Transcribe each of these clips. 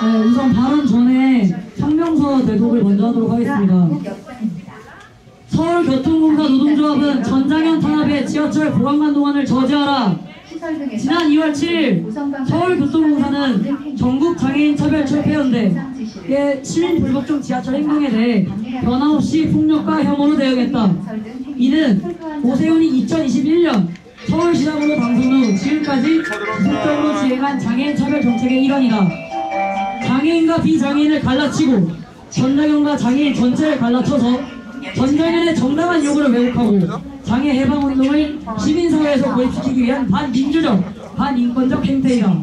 우선 발언 전에 성명서 대독을 먼저 하도록 하겠습니다. 서울교통공사 노동조합은 전장현 탄압의 지하철 보강관 동안을 저지하라. 지난 2월 7일 서울교통공사는 전국장애인 차별철폐연대의 시민 불복종 지하철 행동에 대해 변함없이 폭력과 혐오로 대응했다. 이는 오세훈이 2021년 서울시장으로 당선 후 지금까지 지속적으로 진행한 장애인 차별 정책의 일환이다. 장애인과 비장애인을 갈라치고 전장현과 장애인 전체를 갈라쳐서 전장현의 정당한 요구를 왜곡하고 장애 해방운동을 시민사회에서 고립시키기 위한 반민주적, 반인권적 행태이다.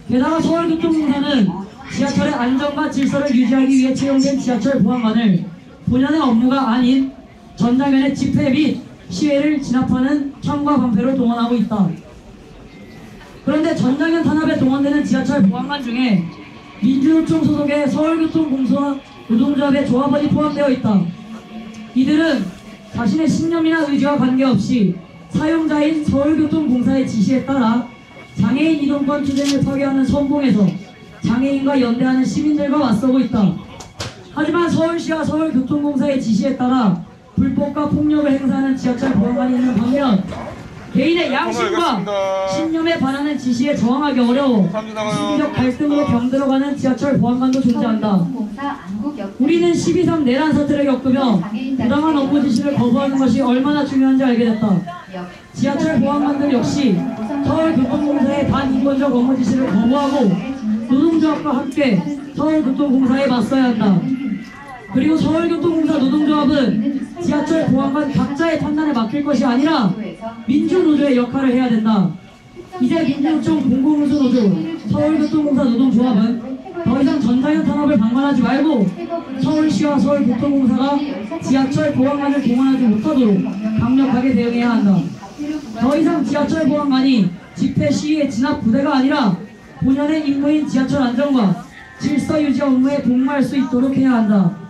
게다가 서울교통공사는 지하철의 안전과 질서를 유지하기 위해 채용된 지하철 보안관을 본연의 업무가 아닌 전장현의 집회 및 시회를 진압하는 참과 방패로 동원하고 있다. 그런데 전장현 탄압에 동원되는 지하철 보안관 중에 민주노총 소속의 서울교통공사 노동조합의 조합원이 포함되어 있다. 이들은 자신의 신념이나 의지와 관계없이 사용자인 서울교통공사의 지시에 따라 장애인 이동권 투쟁을 파괴하는 선봉에서 장애인과 연대하는 시민들과 맞서고 있다. 하지만 서울시와 서울교통공사의 지시에 따라 불법과 폭력을 행사하는 지하철 보안관이 있는 반면 개인의 양심과 신념에 반하는 지시에 저항하기 어려워 시비적 갈등으로 병들어가는 지하철 보안관도 존재한다. 우리는 12.3 내란 사태를 겪으며 부당한 업무 지시를 거부하는 것이 얼마나 중요한지 알게 됐다. 지하철 보안관들 역시 서울교통공사의 반인권적 업무 지시를 거부하고 노동조합과 함께 서울교통공사에 맞서야 한다. 그리고 서울교통공사 노동조합은 지하철 보안관 각자의 판단에 맡길 것이 아니라 민주노조의 역할을 해야 된다. 이제 민주노총 공공운수노조 서울교통공사 노동조합은 더 이상 전장현 탄압을 방관하지 말고 서울시와 서울교통공사가 지하철 보안관을 동원하지 못하도록 강력하게 대응해야 한다. 더 이상 지하철 보안관이 집회 시위의 진압 부대가 아니라 본연의 임무인 지하철 안전과 질서 유지 업무에 복무할 수 있도록 해야 한다.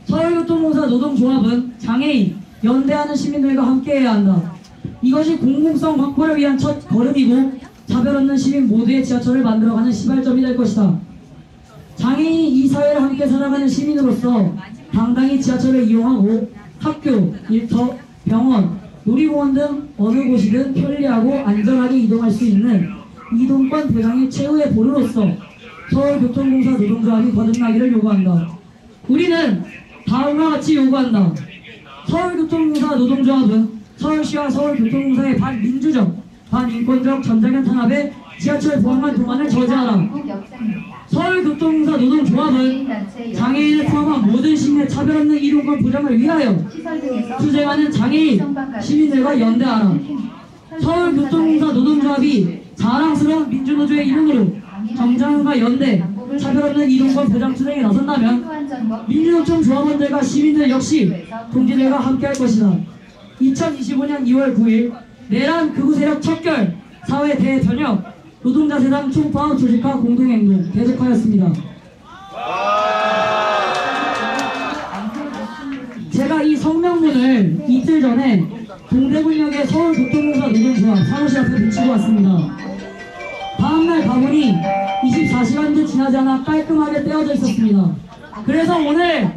서울교통공사 노동조합은 장애인, 연대하는 시민들과 함께해야 한다. 이것이 공공성 확보를 위한 첫 걸음이고 차별 없는 시민 모두의 지하철을 만들어가는 시발점이 될 것이다. 장애인이 이 사회를 함께 살아가는 시민으로서 당당히 지하철을 이용하고 학교, 일터, 병원, 놀이공원 등 어느 곳이든 편리하고 안전하게 이동할 수 있는 이동권 보장이 최후의 보루로서 서울교통공사 노동조합이 거듭나기를 요구한다. 우리는 다음과 같이 요구한다. 서울교통공사 노동조합은 서울시와 서울교통공사의 반민주적, 반인권적 전장현 탄압에 지하철 보안관 동원을 저지하라. 서울교통공사 노동조합은 장애인을 포함한 모든 시민의 차별 없는 이동권 보장을 위하여 투쟁하는 장애인 시민들과 연대하라. 서울교통공사 노동조합이 자랑스러운 민주노조의 이름으로 정장현과 연대, 차별 없는 이동권 보장 투쟁에 나선다면 민주노총 조합원들과 시민들 역시 동지들과 함께할 것이다. 2025년 2월 9일 내란 극우 세력 척결 사회 대변혁 노동자세당 총파업 조직화 공동행동 계속하였습니다. 제가 이 성명문을 이틀 전에 동대구역의 서울교통공사 노동조합 사무실 앞에 붙이고 왔습니다. 다음날 가보니 24시간도 지나지 않아 깔끔하게 떼어져 있었습니다. 그래서 오늘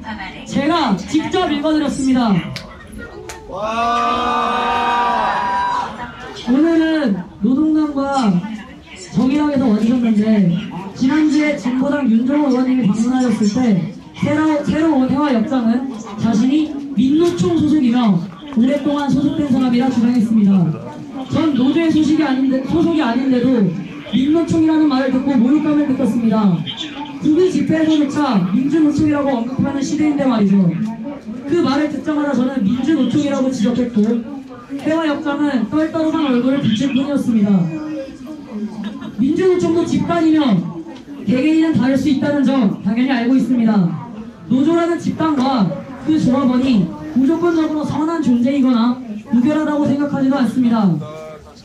제가 직접 읽어드렸습니다. 오늘은 노동당과 정의당에서 와주셨는데 지난주에 진보당 윤종호 의원님이 방문하셨을 때 새로 온 해화역장은 자신이 민노총 소속이며 오랫동안 소속된 사람이라 주장했습니다. 전 노조의 소속이 아닌데도 민노총이라는 말을 듣고 모욕감을 느꼈습니다. 국비 집회에서조차 민주노총이라고 언급하는 시대인데 말이죠. 그 말을 듣자마자 저는 민주노총이라고 지적했고 해화역장은 떨떠름한 얼굴을 비칠 뿐이었습니다. 민주노총도 집단이며 개개인은 다를 수 있다는 점 당연히 알고 있습니다. 노조라는 집단과 그 조합원이 무조건적으로 선한 존재이거나 무결하다고 생각하지도 않습니다.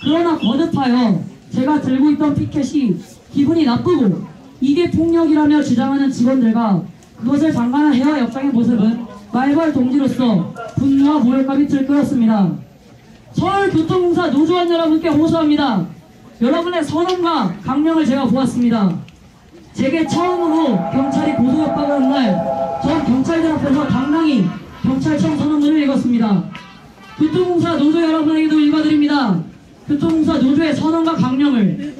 그러나 거듭하여 제가 들고 있던 피켓이 기분이 나쁘고 이게 폭력이라며 주장하는 직원들과 그것을 장관한 해화역장의 모습은 말벌 동지로서 분노와 모욕감이 들끓었습니다. 서울교통공사 노조원 여러분께 호소합니다. 여러분의 선언과 강령을 제가 보았습니다. 제게 처음으로 경찰이 고소협박을 한 날, 전 경찰들 앞에서 당당히 경찰청 선언문을 읽었습니다. 교통공사 노조 여러분에게도 읽어드립니다. 교통공사 노조의 선언과 강령을.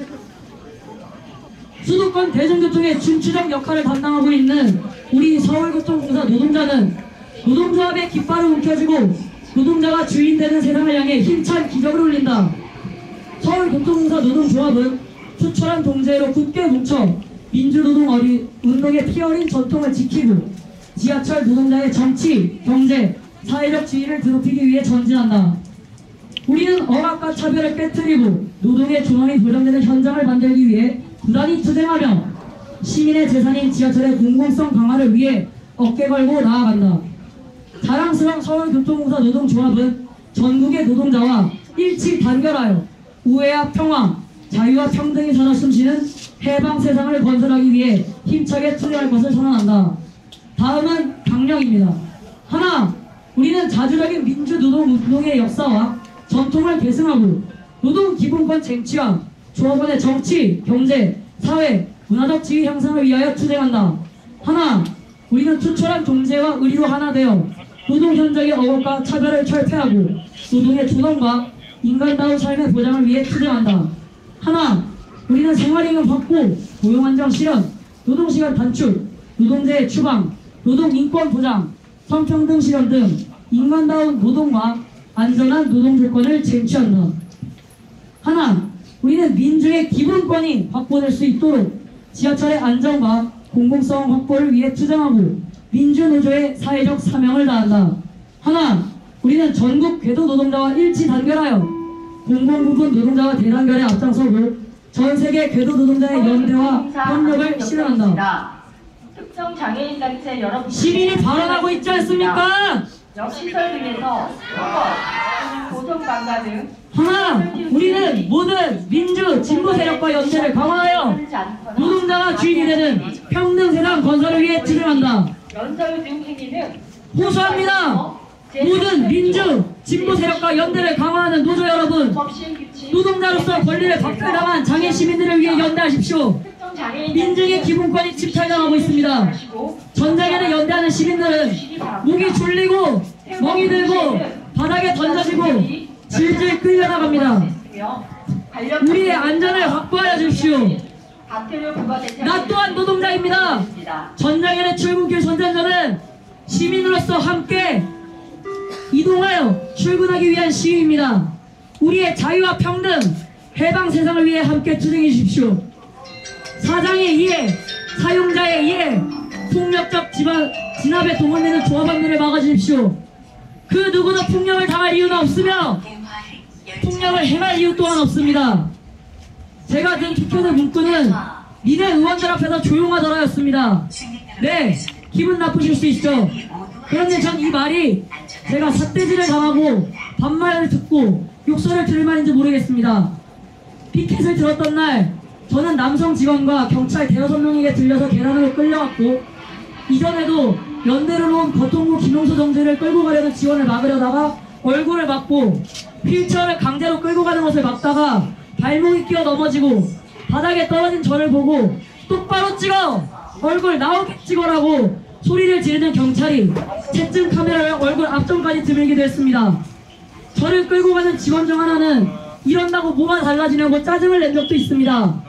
수도권 대중교통의 중추적 역할을 담당하고 있는 우리 서울교통공사 노동자는 노동조합의 깃발을 움켜쥐고 노동자가 주인 되는 세상을 향해 힘찬 기적을 올린다. 서울교통공사 노동조합은 투철한 동제로 굳게 뭉쳐 민주노동 운동의 피 어린 전통을 지키고 지하철 노동자의 정치, 경제, 사회적 지위를 드높이기 위해 전진한다. 우리는 억압과 차별을 깨뜨리고 노동의 존엄이 보장되는 현장을 만들기 위해 부단히 투쟁하며 시민의 재산인 지하철의 공공성 강화를 위해 어깨 걸고 나아간다. 자랑스러운 서울교통공사 노동조합은 전국의 노동자와 일치 단결하여 우애와 평화, 자유와 평등이 살아 숨쉬는 해방 세상을 건설하기 위해 힘차게 투쟁할 것을 선언한다. 다음은 강령입니다. 하나, 우리는 자주적인 민주노동 운동의 역사와 전통을 계승하고 노동기본권 쟁취와 조합원의 정치, 경제, 사회, 문화적 지위 향상을 위하여 투쟁한다. 하나, 우리는 투철한 동제와 의리로 하나 되어 노동 현장의 억압과 차별을 철폐하고 노동의 존엄과 인간다운 삶의 보장을 위해 투쟁한다. 하나, 우리는 생활임금 확보, 고용안정 실현, 노동시간 단축, 노동자의 추방, 노동인권 보장, 성평등 실현 등 인간다운 노동과 안전한 노동조건을 쟁취한다. 하나, 우리는 민중의 기본권이 확보될 수 있도록 지하철의 안전과 공공성 확보를 위해 투쟁하고 민주노조의 사회적 사명을 다한다. 하나, 우리는 전국 궤도 노동자와 일치 단결하여 공공부문 노동자와 대단결에 앞장서고 전세계 궤도 노동자의 연대와 협력을 실현한다. 특정 장애인 단체 여러 시민이 발언하고 있지 않습니까? 역시설 등에서 고속 방가 등 하나, 우리는 모든 민주 진보 세력과 연대를 강화하여 노동자가 주인이 되는 평등 세상 건설을 위해 투쟁한다. 연설 등 행위는 호소합니다. 모든 민주 진보 세력과 연대를 강화하는 노조 여러분, 노동자로서 권리를 박탈당한 장애 시민들을 위해 연대하십시오. 민중의 기본권이 침탈당하고 있습니다. 전장에는 연대하는 시민들은 목이 졸리고 멍이 들고 바닥에 던져지고 질질 끌려나갑니다. 우리의 안전을 확보하여 주십시오. 나 또한 노동자입니다. 전장에는 출근길 전전전은 시민으로서 함께 이동하여 출근하기 위한 시위입니다. 우리의 자유와 평등, 해방 세상을 위해 함께 투쟁해 주십시오. 사장의 이해, 사용자의 이해, 폭력적 진압에 동원되는 조합원들을 막아주십시오. 그 누구도 폭력을 당할 이유는 없으며 폭력을 행할 이유 또한 없습니다. 제가 든 투표의 문구는 니네 의원들 앞에서 조용하더라였습니다. 네, 기분 나쁘실 수 있죠. 그런데 전 이 말이 제가 삿대질을 당하고 반말을 듣고 욕설을 들을 말인지 모르겠습니다. 피켓을 들었던 날 저는 남성 직원과 경찰 대여섯 명에게 들려서 계단으로 끌려갔고 이전에도 연대로 놓은 거통부 김용수 정지를 끌고 가려는 지원을 막으려다가 얼굴을 맞고 휠체어를 강제로 끌고 가는 것을 막다가 발목이 끼어 넘어지고 바닥에 떨어진 저를 보고 똑바로 찍어! 얼굴 나오게 찍어라고 소리를 지르는 경찰이 채증 카메라를 얼굴 앞쪽까지 드밀기도 했습니다. 저를 끌고 가는 직원 중 하나는 이런다고 뭐가 달라지냐고 짜증을 낸 적도 있습니다.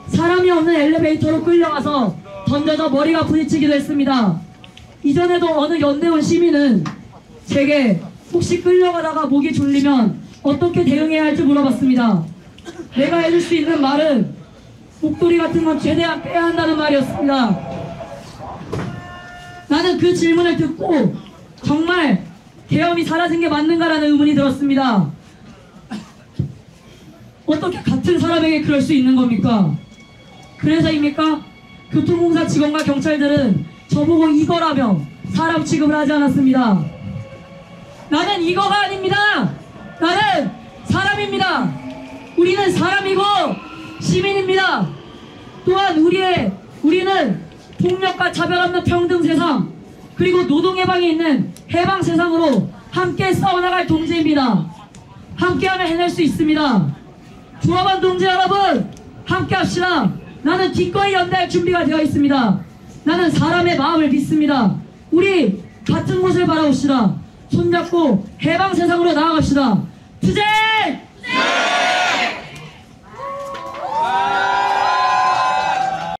사람이 없는 엘리베이터로 끌려가서 던져져 머리가 부딪히기도 했습니다. 이전에도 어느 연대원 시민은 제게 혹시 끌려가다가 목이 졸리면 어떻게 대응해야 할지 물어봤습니다. 내가 해줄 수 있는 말은 목도리 같은 건 최대한 빼야 한다는 말이었습니다. 나는 그 질문을 듣고 정말 계엄이 사라진 게 맞는가라는 의문이 들었습니다. 어떻게 같은 사람에게 그럴 수 있는 겁니까? 그래서입니까? 교통공사 직원과 경찰들은 저보고 이거라며 사람 취급을 하지 않았습니다. 나는 이거가 아닙니다. 나는 사람입니다. 우리는 사람이고 시민입니다. 또한 우리는 폭력과 차별 없는 평등 세상 그리고 노동 해방이 있는 해방 세상으로 함께 싸워나갈 동지입니다. 함께하면 해낼 수 있습니다. 조합원 동지 여러분 함께 합시다. 나는 기꺼이 연대할 준비가 되어 있습니다. 나는 사람의 마음을 믿습니다. 우리 같은 곳을 바라봅시다. 손잡고 해방 세상으로 나아갑시다. 투쟁!